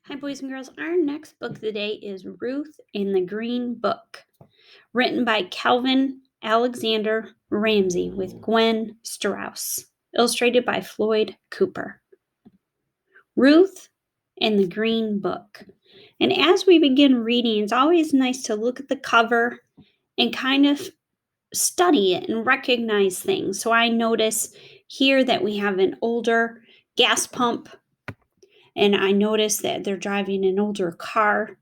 Hi, boys and girls. Our next book of the day is Ruth in the Green Book, written by Calvin Alexander Ramsey with Gwen Strauss, illustrated by Floyd Cooper. Ruth in the Green Book. And as we begin reading, it's always nice to look at the cover and kind of study it and recognize things. So I notice here that we have an older gas pump, and I notice that they're driving an older car.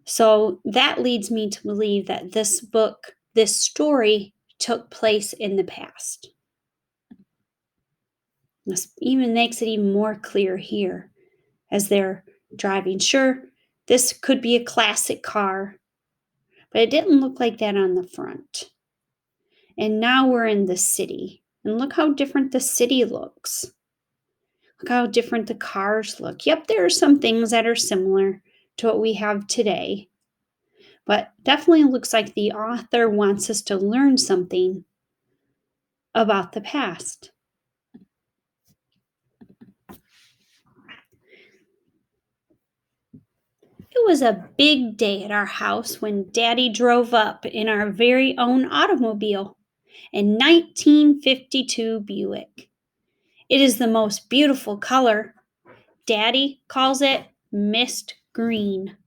So that leads me to believe that this story took place in the past. This even makes it even more clear here as they're driving. Sure, this could be a classic car, but it didn't look like that on the front. And now we're in the city. And look how different the city looks. Look how different the cars look. Yep, there are some things that are similar to what we have today. But definitely looks like the author wants us to learn something about the past. It was a big day at our house when Daddy drove up in our very own automobile, a 1952 Buick. It is the most beautiful color. Daddy calls it mist green.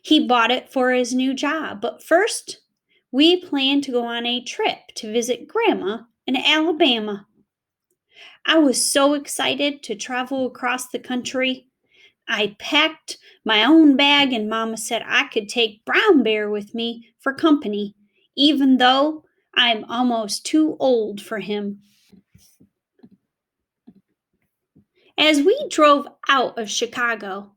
He bought it for his new job, but first, we planned to go on a trip to visit Grandma in Alabama. I was so excited to travel across the country. I packed my own bag, and Mama said I could take Brown Bear with me for company, even though I'm almost too old for him. As we drove out of Chicago,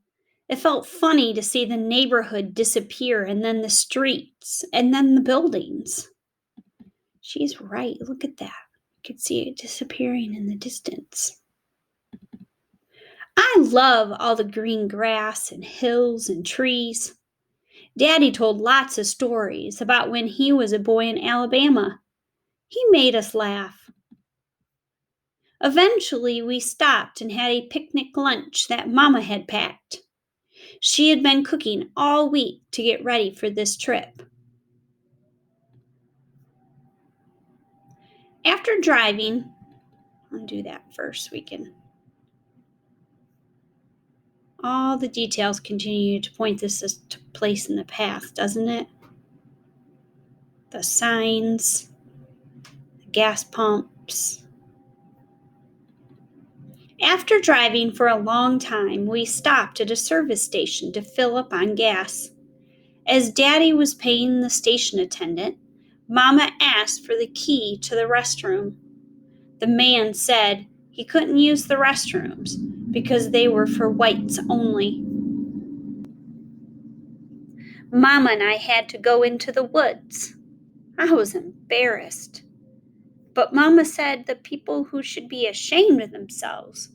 it felt funny to see the neighborhood disappear, and then the streets, and then the buildings. She's right. Look at that. You could see it disappearing in the distance. I love all the green grass and hills and trees. Daddy told lots of stories about when he was a boy in Alabama. He made us laugh. Eventually, we stopped and had a picnic lunch that Mama had packed. She had been cooking all week to get ready for this trip. After driving, I'll do that first. All the details continue to point this took place in the past, doesn't it? The signs, the gas pumps. After driving for a long time, we stopped at a service station to fill up on gas. As Daddy was paying the station attendant, Mama asked for the key to the restroom. The man said he couldn't use the restrooms because they were for whites only. Mama and I had to go into the woods. I was embarrassed. But Mama said the people who should be ashamed of themselves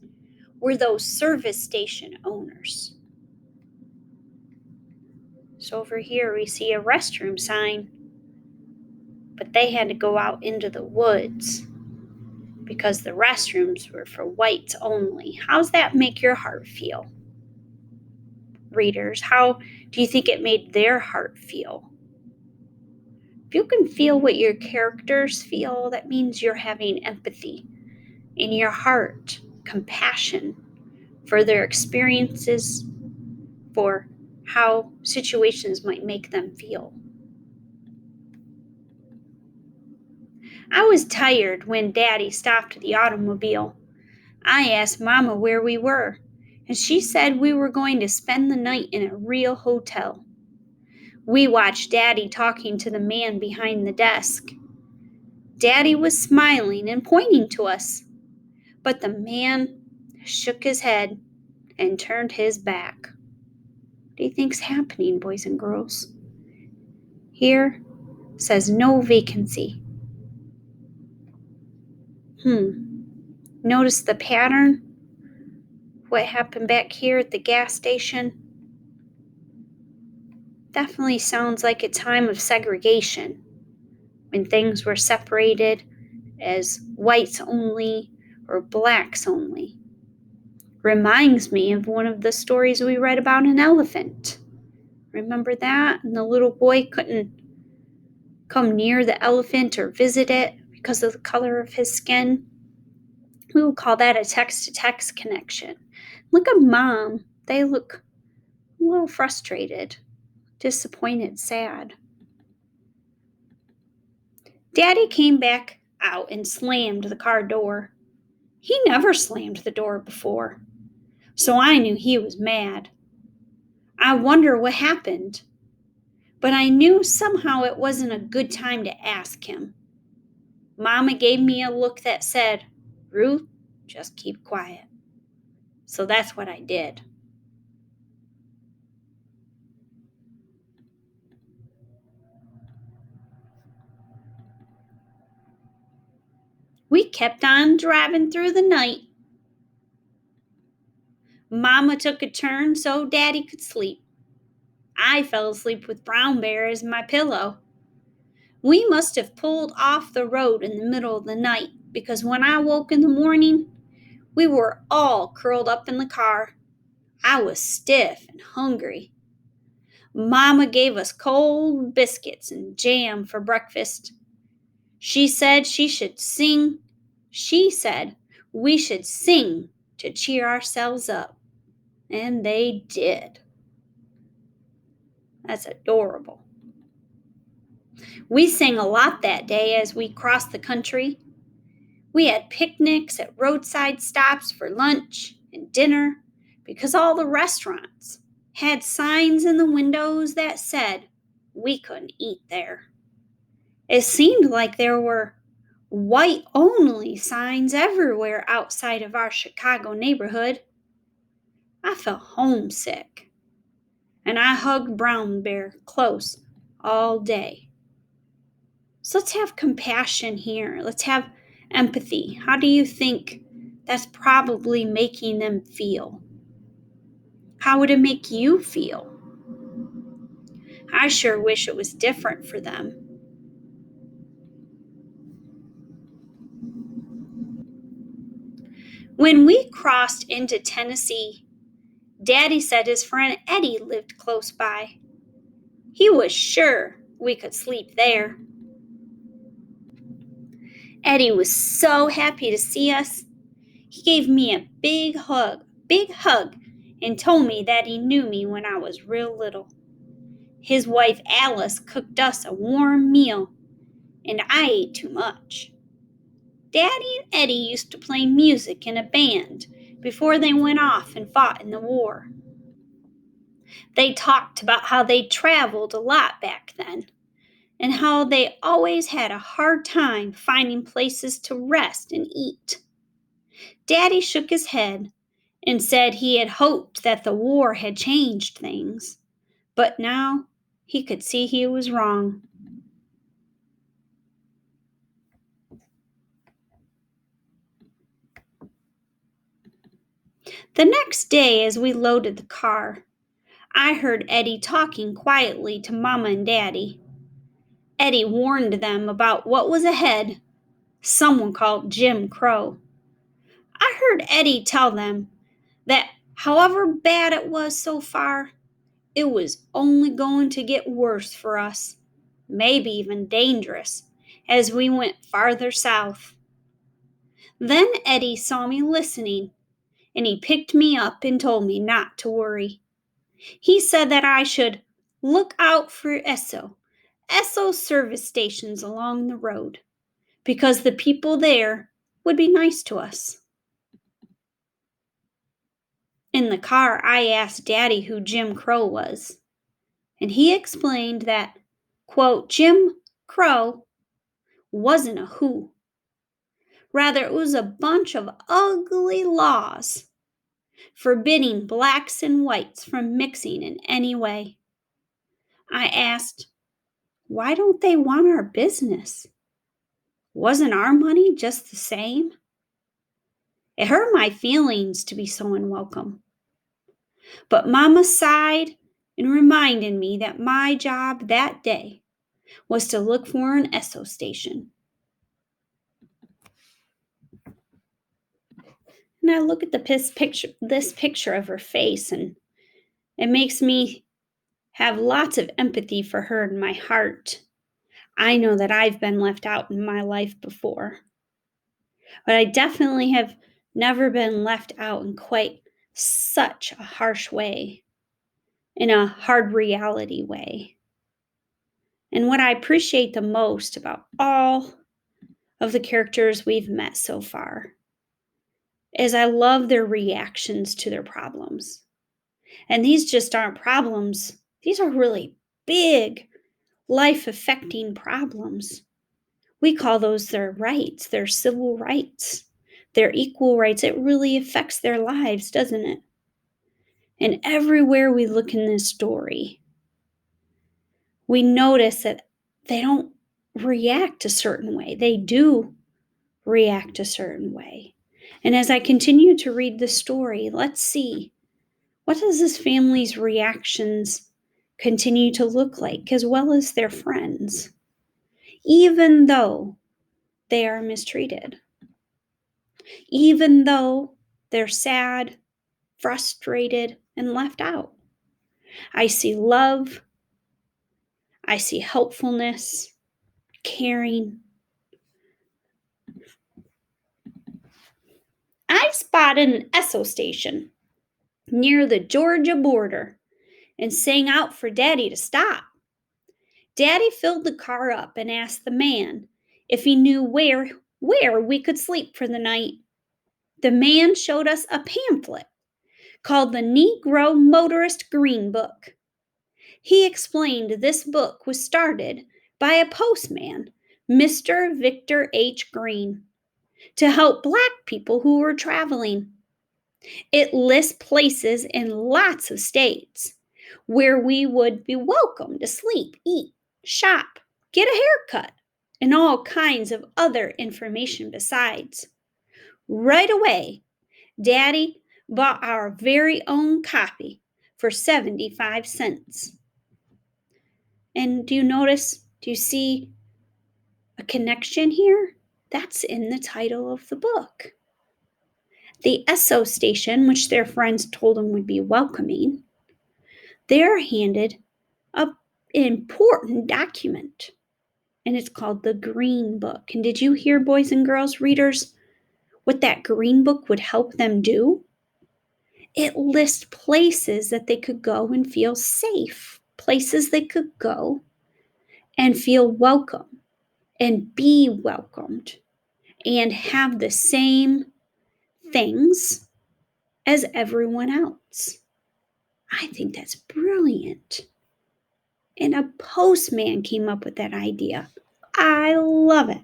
were those service station owners. So over here we see a restroom sign, but they had to go out into the woods because the restrooms were for whites only. How's that make your heart feel? Readers, how do you think it made their heart feel? If you can feel what your characters feel, that means you're having empathy in your heart, compassion for their experiences, for how situations might make them feel. I was tired when Daddy stopped the automobile. I asked Mama where we were, and she said we were going to spend the night in a real hotel. We watched Daddy talking to the man behind the desk. Daddy was smiling and pointing to us, but the man shook his head and turned his back. What do you think's happening, boys and girls? Here says no vacancy. Notice the pattern? What happened back here at the gas station? Definitely sounds like a time of segregation, when things were separated as whites only or blacks only. Reminds me of one of the stories we read about an elephant. Remember that? And the little boy couldn't come near the elephant or visit it because of the color of his skin. We would call that a text to text connection. Look at Mom. They look a little frustrated, disappointed, sad. Daddy came back out and slammed the car door. He never slammed the door before, so I knew he was mad. I wonder what happened, but I knew somehow it wasn't a good time to ask him. Mama gave me a look that said, "Ruth, just keep quiet." So that's what I did. We kept on driving through the night. Mama took a turn so Daddy could sleep. I fell asleep with Brown Bear as my pillow. We must have pulled off the road in the middle of the night because when I woke in the morning, we were all curled up in the car. I was stiff and hungry. Mama gave us cold biscuits and jam for breakfast. She said we should sing to cheer ourselves up. And they did. That's adorable. We sang a lot that day as we crossed the country. We had picnics at roadside stops for lunch and dinner because all the restaurants had signs in the windows that said we couldn't eat there. It seemed like there were white only signs everywhere outside of our Chicago neighborhood. I felt homesick, and I hugged Brown Bear close all day. So let's have compassion here. Let's have empathy. How do you think that's probably making them feel? How would it make you feel? I sure wish it was different for them. When we crossed into Tennessee, Daddy said his friend Eddie lived close by. He was sure we could sleep there. Eddie was so happy to see us. He gave me a big hug, and told me that he knew me when I was real little. His wife Alice cooked us a warm meal, and I ate too much. Daddy and Eddie used to play music in a band before they went off and fought in the war. They talked about how they traveled a lot back then, and how they always had a hard time finding places to rest and eat. Daddy shook his head and said he had hoped that the war had changed things, but now he could see he was wrong. The next day, as we loaded the car, I heard Eddie talking quietly to Mama and Daddy. Eddie warned them about what was ahead, someone called Jim Crow. I heard Eddie tell them that however bad it was so far, it was only going to get worse for us, maybe even dangerous, as we went farther south. Then Eddie saw me listening, and he picked me up and told me not to worry. He said that I should look out for Esso service stations along the road, because the people there would be nice to us. In the car, I asked Daddy who Jim Crow was, and he explained that, quote, Jim Crow wasn't a who. Rather, it was a bunch of ugly laws forbidding blacks and whites from mixing in any way. I asked, why don't they want our business? Wasn't our money just the same? It hurt my feelings to be so unwelcome. But Mama sighed and reminded me that my job that day was to look for an Esso station. And I look at this picture of her face, and it makes me have lots of empathy for her in my heart. I know that I've been left out in my life before, but I definitely have never been left out in quite such a harsh way, in a hard reality way. And what I appreciate the most about all of the characters we've met so far is I love their reactions to their problems. And these just aren't problems, these are really big, life affecting problems. We call those their rights, their civil rights, their equal rights. It really affects their lives, doesn't it? And everywhere we look in this story, we notice that they don't react a certain way. They do react a certain way. And as I continue to read the story, let's see, what does this family's reactions continue to look like, as well as their friends, even though they are mistreated, even though they're sad, frustrated, and left out. I see love, I see helpfulness, caring. I spotted an Esso station near the Georgia border and sang out for Daddy to stop. Daddy filled the car up and asked the man if he knew where we could sleep for the night. The man showed us a pamphlet called the Negro Motorist Green Book. He explained this book was started by a postman, Mr. Victor H. Green, to help Black people who were traveling. It lists places in lots of states where we would be welcome to sleep, eat, shop, get a haircut, and all kinds of other information besides. Right away, Daddy bought our very own copy for 75 cents. And do you see a connection here? That's in the title of the book. The Esso station, which their friends told them would be welcoming, they're handed an important document, and it's called the Green Book. And did you hear, boys and girls, readers, what that Green Book would help them do? It lists places that they could go and feel safe, places they could go and feel welcome and be welcomed and have the same things as everyone else. I think that's brilliant. And a postman came up with that idea. I love it.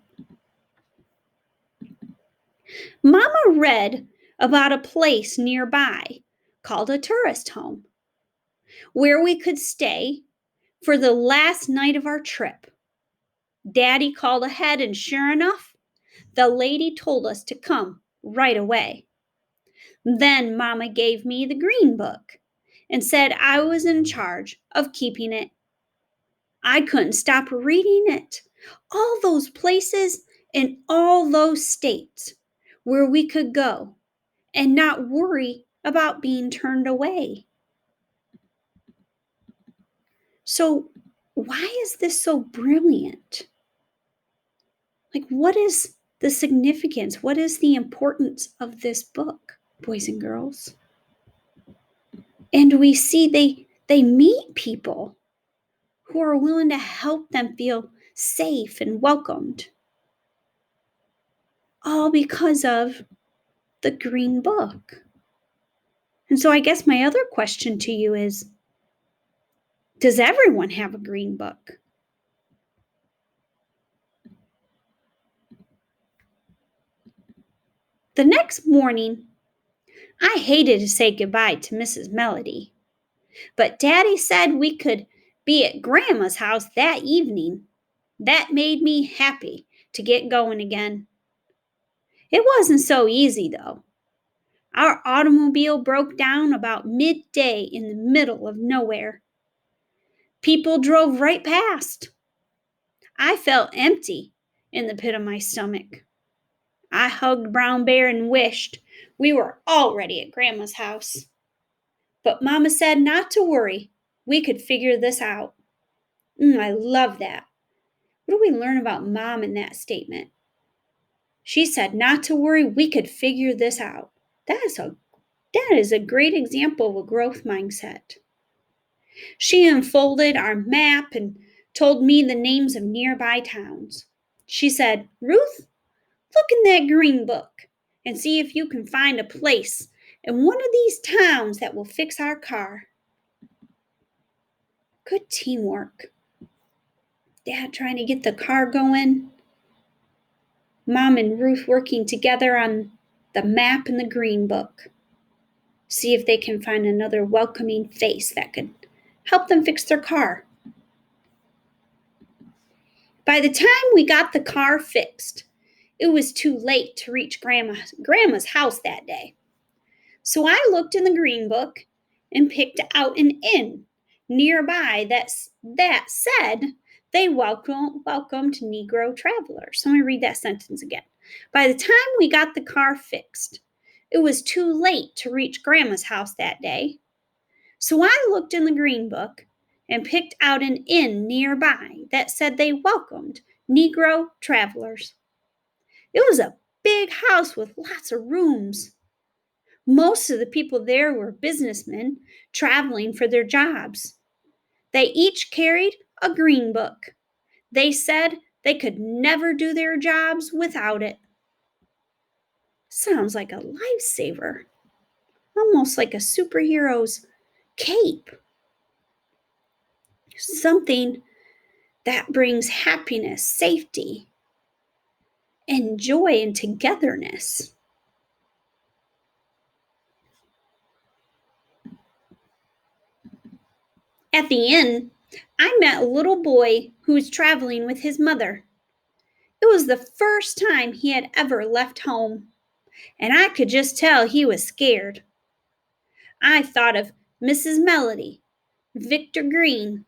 Mama read about a place nearby called a tourist home where we could stay for the last night of our trip. Daddy called ahead, and sure enough, the lady told us to come right away. Then Mama gave me the Green Book and said I was in charge of keeping it. I couldn't stop reading it. All those places in all those states where we could go and not worry about being turned away. So, why is this so brilliant? Like, what is the significance? What is the importance of this book, boys and girls? And we see they meet people who are willing to help them feel safe and welcomed, all because of the Green Book. And so I guess my other question to you is, does everyone have a Green Book? The next morning, I hated to say goodbye to Mrs. Melody, but Daddy said we could be at Grandma's house that evening. That made me happy to get going again. It wasn't so easy, though. Our automobile broke down about midday in the middle of nowhere. People drove right past. I felt empty in the pit of my stomach. I hugged Brown Bear and wished we were already at Grandma's house. But Mama said not to worry. We could figure this out. I love that. What do we learn about Mom in that statement? She said not to worry. We could figure this out. That is a great example of a growth mindset. She unfolded our map and told me the names of nearby towns. She said, Ruth, look in that green book and see if you can find a place in one of these towns that will fix our car. Good teamwork. Dad trying to get the car going. Mom and Ruth working together on the map in the green book. See if they can find another welcoming face that could help them fix their car. By the time we got the car fixed, it was too late to reach Grandma's house that day. So I looked in the green book and picked out an inn nearby that said they welcomed Negro travelers. So let me read that sentence again. By the time we got the car fixed, it was too late to reach Grandma's house that day. So I looked in the green book and picked out an inn nearby that said they welcomed Negro travelers. It was a big house with lots of rooms. Most of the people there were businessmen traveling for their jobs. They each carried a green book. They said they could never do their jobs without it. Sounds like a lifesaver, almost like a superhero's cape. Something that brings happiness, safety, and joy and togetherness. At the inn, I met a little boy who was traveling with his mother. It was the first time he had ever left home, and I could just tell he was scared. I thought of Mrs. Melody, Victor Green,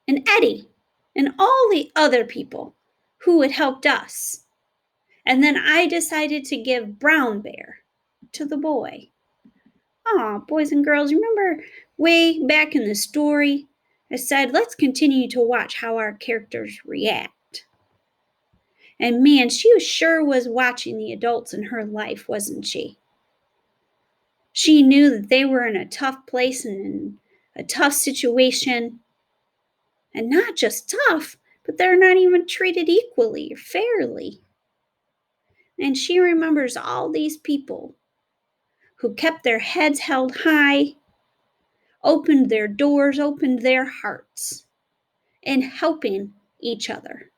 and Eddie, and all the other people who had helped us. And then I decided to give Brown Bear to the boy. Aw, boys and girls, remember way back in the story, I said, let's continue to watch how our characters react. And man, she sure was watching the adults in her life, wasn't she? She knew that they were in a tough place and in a tough situation. And not just tough, but they're not even treated equally or fairly. And she remembers all these people who kept their heads held high, opened their doors, opened their hearts, and helping each other,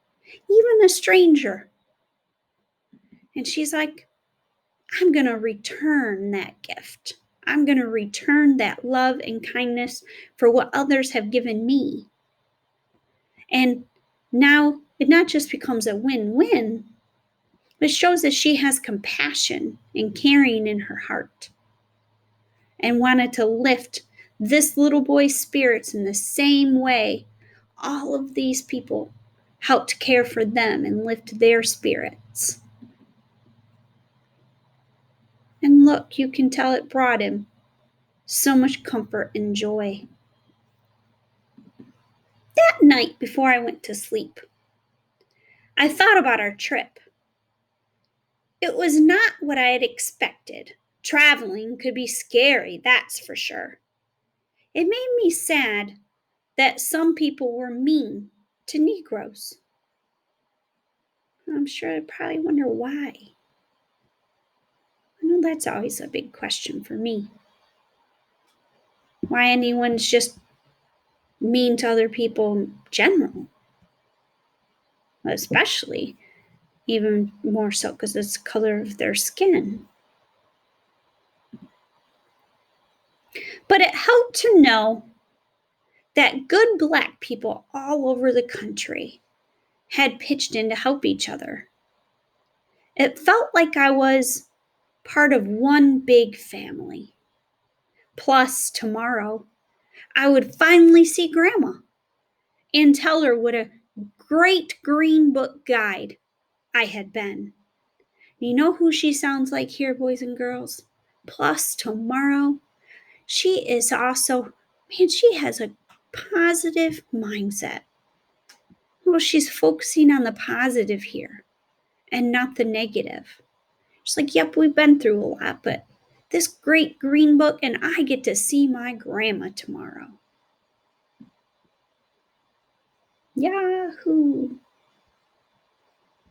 even a stranger. And she's like, I'm going to return that gift. I'm going to return that love and kindness for what others have given me. And now it not just becomes a win-win, but shows that she has compassion and caring in her heart and wanted to lift this little boy's spirits in the same way all of these people helped care for them and lift their spirits. And look, you can tell it brought him so much comfort and joy. That night before I went to sleep, I thought about our trip. It was not what I had expected. Traveling could be scary, that's for sure. It made me sad that some people were mean to Negroes. I'm sure I'd probably wonder why. I know that's always a big question for me. Why anyone's just mean to other people in general. Especially, even more so because it's the color of their skin. But it helped to know that good Black people all over the country had pitched in to help each other. It felt like I was part of one big family. Plus, tomorrow, I would finally see Grandma and tell her what a great green book guide I had been. You know who she sounds like here, boys and girls? Plus, tomorrow, she is also, man, she has a positive mindset. Well, she's focusing on the positive here and not the negative. She's like, yep, we've been through a lot, but this great green book, and I get to see my grandma tomorrow. Yahoo!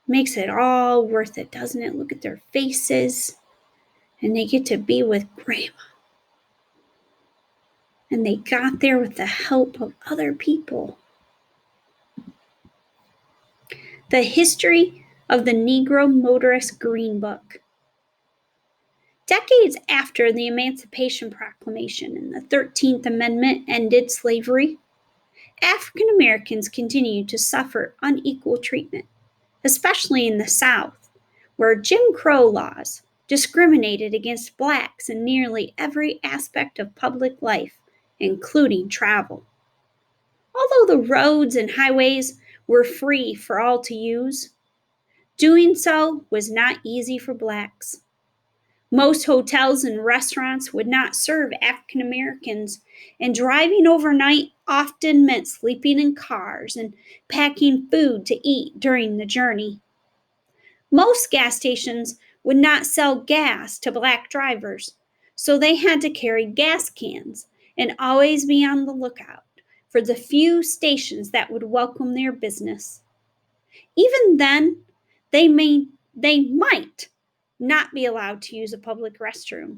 Makes it all worth it, doesn't it? Look at their faces, and they get to be with grandma. And they got there with the help of other people. The history of the Negro Motorist Green Book. Decades after the Emancipation Proclamation and the 13th Amendment ended slavery, African Americans continued to suffer unequal treatment, especially in the South, where Jim Crow laws discriminated against blacks in nearly every aspect of public life, including travel. Although the roads and highways were free for all to use, doing so was not easy for blacks. Most hotels and restaurants would not serve African Americans, and driving overnight often meant sleeping in cars and packing food to eat during the journey. Most gas stations would not sell gas to black drivers, so they had to carry gas cans and always be on the lookout for the few stations that would welcome their business. Even then, they might not be allowed to use a public restroom.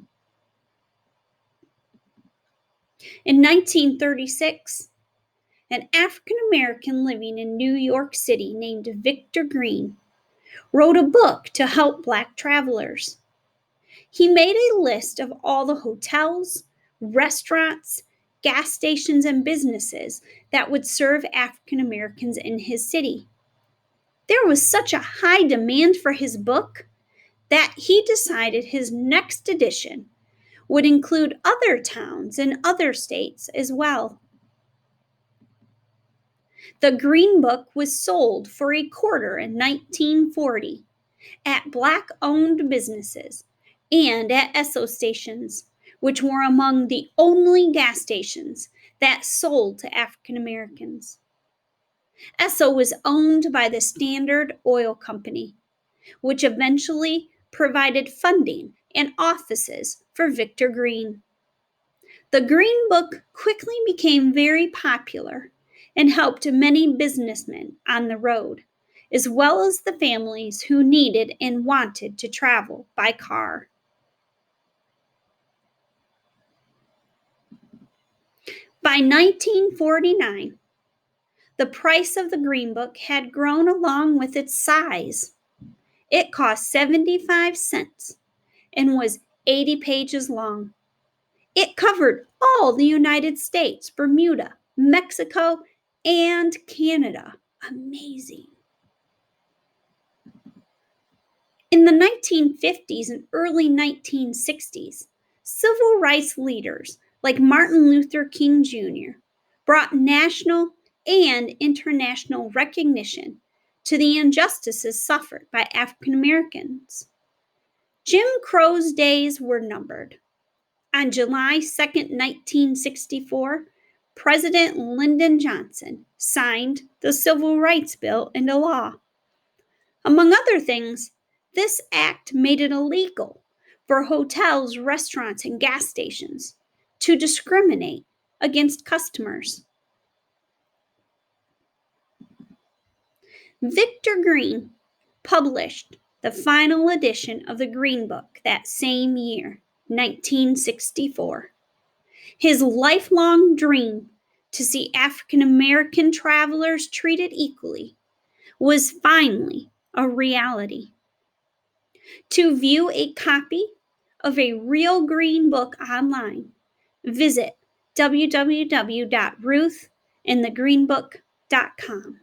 In 1936, an African American living in New York City named Victor Green wrote a book to help black travelers. He made a list of all the hotels, restaurants, gas stations, and businesses that would serve African Americans in his city. There was such a high demand for his book that he decided his next edition would include other towns in other states as well. The Green Book was sold for a quarter in 1940 at black-owned businesses and at Esso stations, which were among the only gas stations that sold to African Americans. Esso was owned by the Standard Oil Company, which eventually provided funding and offices for Victor Green. The Green Book quickly became very popular and helped many businessmen on the road, as well as the families who needed and wanted to travel by car. By 1949, the price of the Green Book had grown along with its size. It cost 75 cents and was 80 pages long. It covered all the United States, Bermuda, Mexico, and Canada. Amazing. In the 1950s and early 1960s, civil rights leaders like Martin Luther King Jr. brought national and international recognition to the injustices suffered by African Americans. Jim Crow's days were numbered. On July 2, 1964, President Lyndon Johnson signed the Civil Rights Bill into law. Among other things, this act made it illegal for hotels, restaurants, and gas stations to discriminate against customers. Victor Green published the final edition of the Green Book that same year, 1964. His lifelong dream to see African American travelers treated equally was finally a reality. To view a copy of a real Green Book online, visit www.ruthandthegreenbook.com.